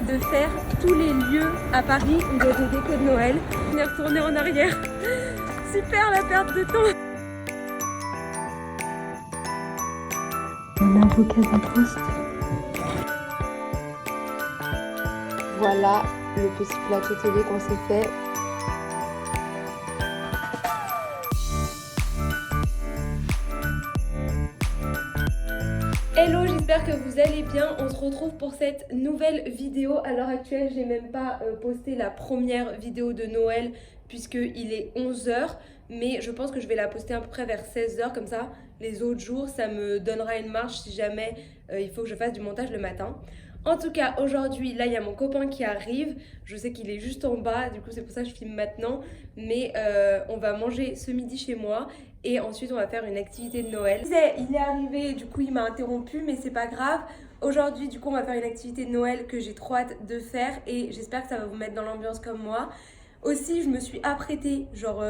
de faire tous les lieux à Paris où il y a des décos de Noël. On est retourné en arrière. Super la perte de temps. L'avocat de poste. Voilà le petit plateau télé qu'on s'est fait. Hello, j'espère que vous allez bien. On se retrouve pour cette nouvelle vidéo. À l'heure actuelle, j'ai même pas posté la première vidéo de Noël puisqu'il est 11 h. Mais je pense que je vais la poster à peu près vers 16 h. Comme ça, les autres jours, ça me donnera une marge si jamais il faut que je fasse du montage le matin. En tout cas, aujourd'hui, là, il y a mon copain qui arrive. Je sais qu'il est juste en bas, du coup, c'est pour ça que je filme maintenant. Mais on va manger ce midi chez moi et ensuite, on va faire une activité de Noël. Il est arrivé, du coup, il m'a interrompu, mais c'est pas grave. Aujourd'hui, du coup, on va faire une activité de Noël que j'ai trop hâte de faire et j'espère que ça va vous mettre dans l'ambiance comme moi. Aussi, je me suis apprêtée, genre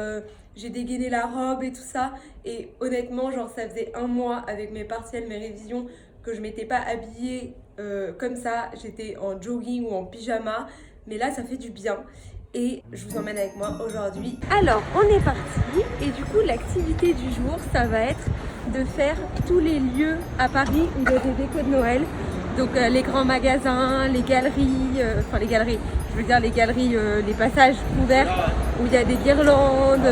j'ai dégainé la robe et tout ça. Et honnêtement, genre ça faisait un mois avec mes partiels, mes révisions, que je m'étais pas habillée comme ça. J'étais en jogging ou en pyjama. Mais là, ça fait du bien. Et je vous emmène avec moi aujourd'hui. Alors, on est parti. Et du coup, l'activité du jour, ça va être de faire tous les lieux à Paris où il y a des décos de Noël. Donc les grands magasins, les galeries, je veux dire les galeries, les passages couverts où il y a des guirlandes,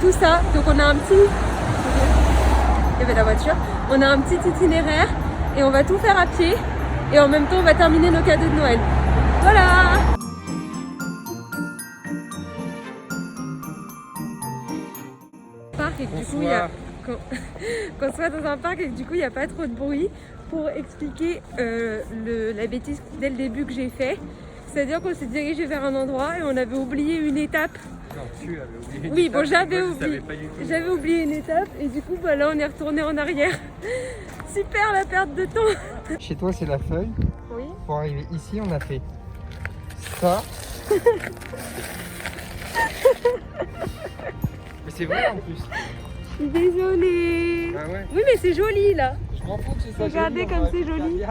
tout ça. Donc on a un petit, il y avait la voiture, on a un petit itinéraire et on va tout faire à pied et en même temps on va terminer nos cadeaux de Noël. Voilà! Parc et du coup il y a qu'on soit dans un parc et que du coup il n'y a pas trop de bruit. Pour expliquer la bêtise dès le début que j'ai fait, c'est-à-dire qu'on s'est dirigé vers un endroit et on avait oublié une étape. Non, tu avais oublié. Oui, bon, j'avais oublié une étape et du coup, bah, là, on est retourné en arrière. Super la perte de temps. Chez toi, c'est la feuille. Oui. Pour arriver ici, on a fait ça. Mais c'est vrai en plus. Je suis désolée. Ah ouais. Oui, mais c'est joli là. Je m'en fous que c'est ça. Regardez comme c'est joli.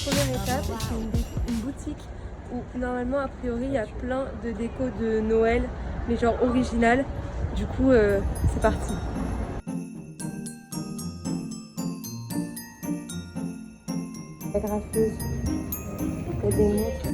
Première étape, c'est une boutique où normalement a priori il y a plein de déco de Noël, mais genre original. Du coup, c'est parti. La graffeuse, elle démontre.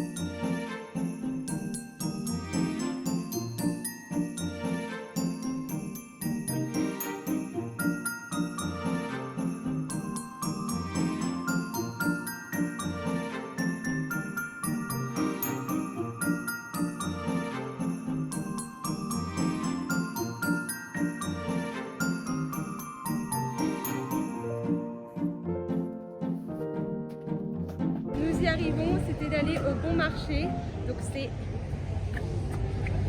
Nous y arrivons, c'était d'aller au bon marché, donc c'est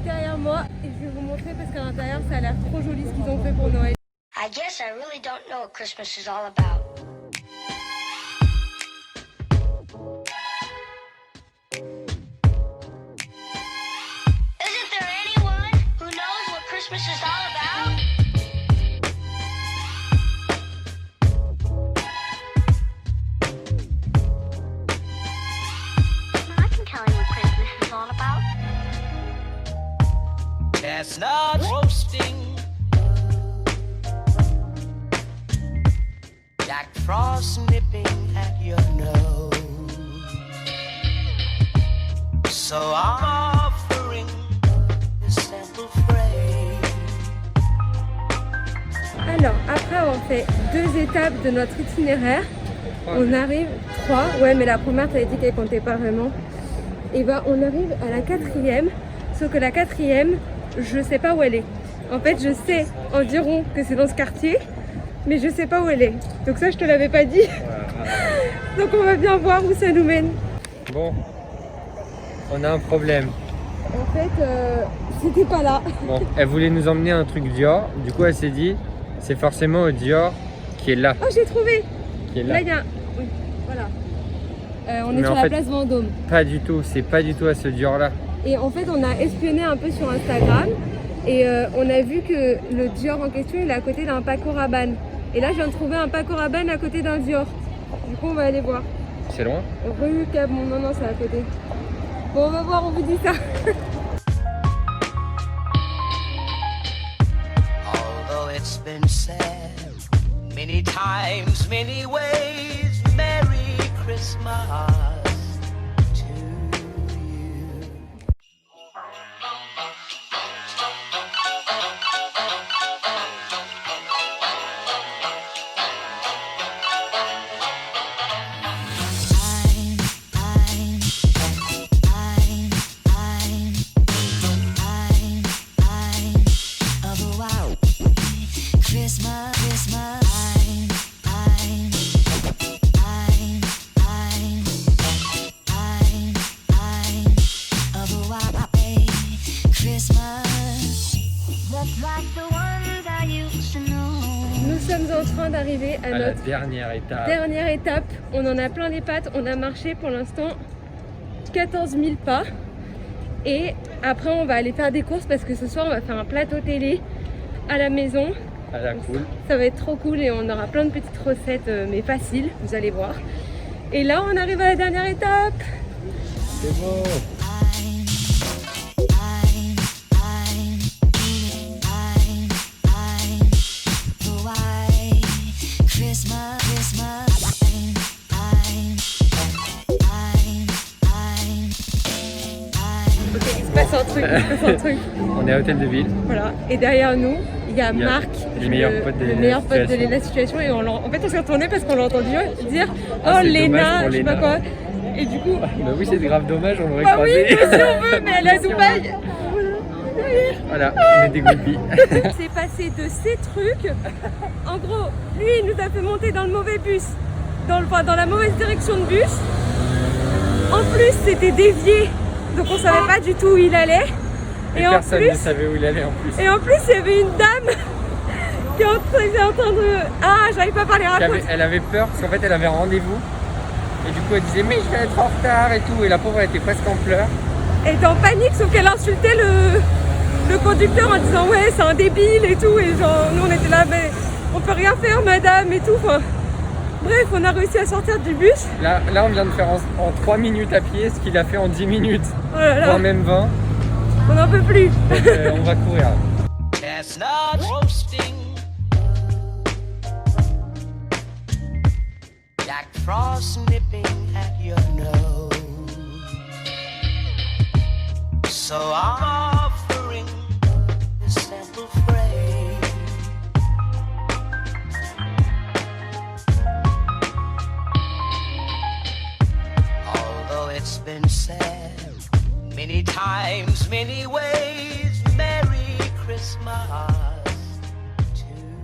derrière moi et je vais vous montrer parce qu'à l'intérieur ça a l'air trop joli ce qu'ils ont fait pour Noël. I guess I really don't know what Christmas is all about. Isn't there anyone who knows what Christmas is all about? I can tell you what Christmas is all about. Chestnuts roasting, Jack Frost nipping at your nose. So I'm offering this simple phrase. Alors après on fait 2 étapes de notre itinéraire. On arrive 3, ouais mais la première t'avais dit qu'elle comptait pas vraiment. Et bah on arrive à la 4e, sauf que la 4e, je sais pas où elle est. En fait je sais environ que c'est dans ce quartier, mais je sais pas où elle est. Donc ça je te l'avais pas dit. Donc on va bien voir où ça nous mène. Bon, on a un problème. En fait, c'était pas là. Bon, elle voulait nous emmener un truc Dior, du coup elle s'est dit C'est forcément au Dior qui est là. Oh, j'ai trouvé. Qui est Là, là. il y a... Oui, voilà. On est Mais sur en la fait- place Vendôme. Pas du tout, c'est pas du tout à ce Dior là. Et en fait, on a espionné un peu sur Instagram. Et on a vu que le Dior en question, il est à côté d'un Paco Rabanne. Et là, je viens de trouver un Paco Rabanne à côté d'un Dior. Du coup, on va aller voir. C'est loin? Rue Cap, non, c'est à côté. Bon, on va voir, on vous dit ça. Although it's been said many times, many ways, Merry Christmas to you. Nous sommes en train d'arriver à À la notre dernière étape. dernière étape. On en a plein les pattes. On a marché pour l'instant 14 000 pas. Et après, on va aller faire des courses parce que ce soir, on va faire un plateau télé à la maison. À la cool. Ça va être trop cool et on aura plein de petites recettes, mais faciles, vous allez voir. Et là, on arrive à la dernière étape. C'est beau. Ok, il se passe un truc, il se passe un truc. On est à Hôtel de Ville. Voilà. Et derrière nous, il y a Il y a Marc, le meilleur pote de le Léna meilleur pote de Situation. Léna Situation. Et en fait, on s'est retourné parce qu'on l'a entendu dire Ah, oh c'est Léna, dommage pour je sais pas Léna. quoi. Et du coup, Bah oui, c'est grave dommage, on l'aurait bah oui, croisé. nous aussi on veut, mais elle est à Dubaï. Voilà, on est des groupies. C'est passé de ces trucs. En gros, lui, il nous a fait monter dans le mauvais bus, dans la mauvaise direction de bus. En plus, c'était dévié, donc on savait pas du tout où il allait. Et en personne plus, ne savait où il allait en plus. il y avait une dame qui était en train de... Ah, j'arrive pas à parler, raconte. Elle avait peur parce qu'en fait elle avait un rendez-vous. Et du coup elle disait mais je vais être en retard et tout. Et la pauvre elle était presque en pleurs. Elle était en panique, sauf qu'elle insultait le conducteur en disant ouais, c'est un débile et tout. Et genre, nous on était là, mais on peut rien faire, madame et tout. Enfin, bref, on a réussi à sortir du bus. Là on vient de faire en 3 minutes à pied ce qu'il a fait en 10 minutes. Oh là là, Voire même 20. on n'en peut plus. Donc on va courir. Chestnuts roasting, Jack Frost nipping at your nose. So I'm offering this simple phrase. Although it's been said many times, many ways, Merry Christmas to you.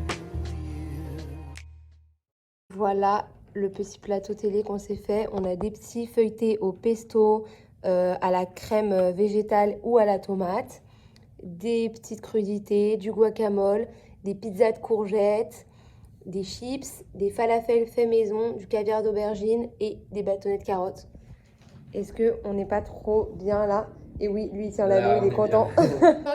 Voilà le petit plateau télé qu'on s'est fait. On a des petits feuilletés au pesto, à la crème végétale ou à la tomate, des petites crudités, du guacamole, des pizzas de courgettes, des chips, des falafels faits maison, du caviar d'aubergine et des bâtonnets de carottes. Est-ce qu'on n'est pas trop bien là? Et oui, lui il tient l'anneau, il est content.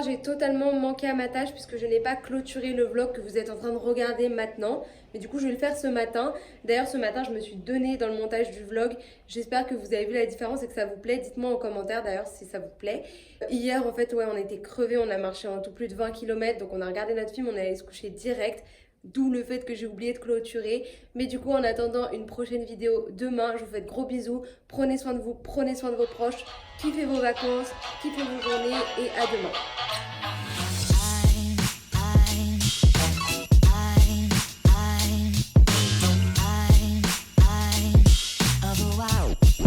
J'ai totalement manqué à ma tâche puisque je n'ai pas clôturé le vlog que vous êtes en train de regarder maintenant. Mais du coup, je vais le faire ce matin. D'ailleurs, ce matin, je me suis donnée dans le montage du vlog. J'espère que vous avez vu la différence et que ça vous plaît. Dites-moi en commentaire d'ailleurs si ça vous plaît. Hier, en fait, ouais, on était crevés. On a marché en tout plus de 20 km. Donc, on a regardé notre film. On est allé se coucher direct. D'où le fait que j'ai oublié de clôturer. Mais du coup, en attendant une prochaine vidéo demain, je vous fais de gros bisous. Prenez soin de vous, prenez soin de vos proches. Kiffez vos vacances, kiffez vos journées et à demain.